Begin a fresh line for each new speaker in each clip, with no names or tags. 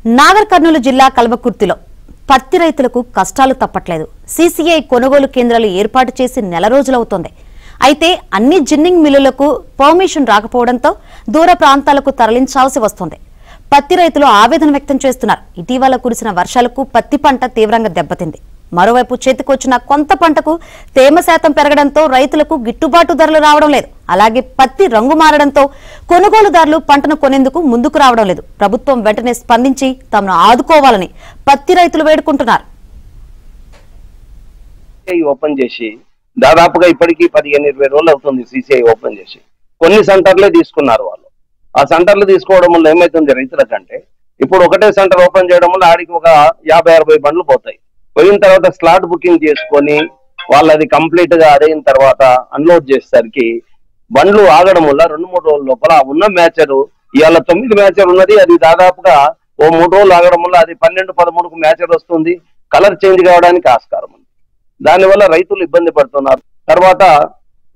నాగర్ కర్నూలు జిల్లా కల్వకుర్తిలో పత్తి రైతులకు కష్టాలు తప్పట్లేదు. సీసీఐ కొనుగోలు కేంద్రాలు ఏర్పాటు చేసి నెల రోజులవుతోంది. అయితే అన్ని జిన్నింగ్ మిల్లులకు పర్మిషన్ రాకపోవడంతో దూర ప్రాంతాలకు తరలించాల్సి వస్తోంది. పత్తి రైతులు ఆవేదన వ్యక్తం చేస్తున్నారు. ఇటీవల కురిసిన వర్షాలకు పత్తి పంట తీవ్రంగా దెబ్బతింది. మరోవైపు చేతికొచ్చిన కొంత పంటకు తేమ శాతం పెరగడంతో రైతులకు గిట్టుబాటు ధరలు రావడం లేదు. అలాగే పత్తి రంగు మారడంతో కొనుగోలుదారులు పంటను కొనేందుకు ముందుకు రావడం లేదు. ప్రభుత్వం వెంటనే స్పందించి తమను ఆదుకోవాలని పత్తి రైతులు వేడుకుంటున్నారు.
ఓపెన్ చేసి దాదాపుగా ఇప్పటికీ 15-20 రోజులు అవుతుంది. సీసీఐ ఓపెన్ చేసి కొన్ని సెంటర్లే తీసుకున్నారు వాళ్ళు. ఆ సెంటర్లు తీసుకోవడం వల్ల ఏమైతుంది రైతులకంటే, ఇప్పుడు ఒకటే సెంటర్ ఓపెన్ చేయడం వల్ల ఆడికి ఒక 50-60 బండ్లు పోతాయి. పోయిన తర్వాత స్లాట్ బుకింగ్ చేసుకొని వాళ్ళది కంప్లీట్ గా అదైన తర్వాత అన్లోడ్ చేసేసరికి బండ్లు ఆగడం వల్ల 2-3 రోజుల లోపల ఉన్న మ్యాచరు ఇవాళ 9 మ్యాచర్ ఉన్నది, అది దాదాపుగా ఓ 3 రోజులు ఆగడం వల్ల అది 12-13కు మ్యాచర్ వస్తుంది. కలర్ చేంజ్ కావడానికి ఆస్కారం ఉంది. దానివల్ల రైతులు ఇబ్బంది పడుతున్నారు. తర్వాత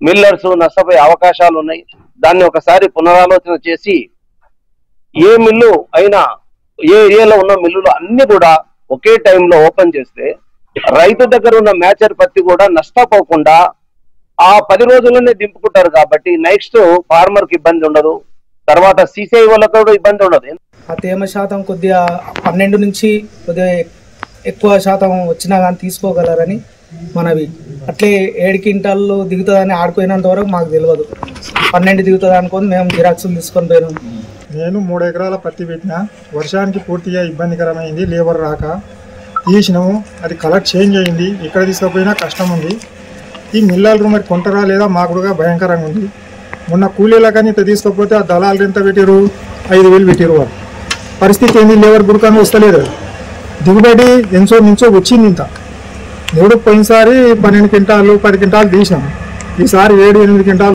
మిల్లర్స్ నష్టపోయే అవకాశాలు ఉన్నాయి. దాన్ని ఒకసారి పునరాలోచన చేసి ఏ మిల్లు అయినా ఏ ఏరియాలో ఉన్న మిల్లులు అన్ని కూడా ఒకే టైంలో ఓపెన్ చేస్తే రైతు దగ్గర ఉన్న మ్యాచర్ పత్తి కూడా నష్టపోకుండా ఆ 10 రోజుల్లోనే దింపుకుంటారు. కాబట్టి నెక్స్ట్ ఫార్మర్ కి ఇబ్బంది ఉండదు, తర్వాత సీసీఐ వాళ్ళకు కూడా ఇబ్బంది ఉండదు.
ఆ తేమ శాతం కొద్దిగా 12 నుంచి కొద్దిగా ఎక్కువ శాతం వచ్చినా కానీ తీసుకోగలరని మనవి. అట్లే 7 క్వింటాళ్ళు దిగుతుందని ఆడుకునేంత వరకు మాకు తెలియదు. 12 దిగుతుంది అనుకొని మేము జిరాక్సులు తీసుకొని పోయినాం.
నేను 3 ఎకరాల పత్తి పెట్టిన, వర్షానికి పూర్తిగా ఇబ్బందికరమైంది. లేబర్ రాక తీసినాము, అది కలర్ చేంజ్ అయింది. ఎక్కడ తీసుకుపోయినా కష్టం ఉంది. ఈ మిల్లర్లు మరి కొంటరా లేదా మాకు కూడా భయంకరంగా ఉంది. మొన్న కూలీల కానీ ఇంత తీసుకపోతే ఆ దళాలు ఎంత పెట్టారు, 5,000 పెట్టారు. వాళ్ళు పరిస్థితి ఏంది, లేబర్ గుడికన్నా వస్తలేదు. దిగుబడి ఎంతో మించో వచ్చింది. ఇంత ఎవడు పోయినసారి 12 క్వింటాలు 10 క్వింటాలు తీసినాం, ఈసారి 7-8 క్వింటాలు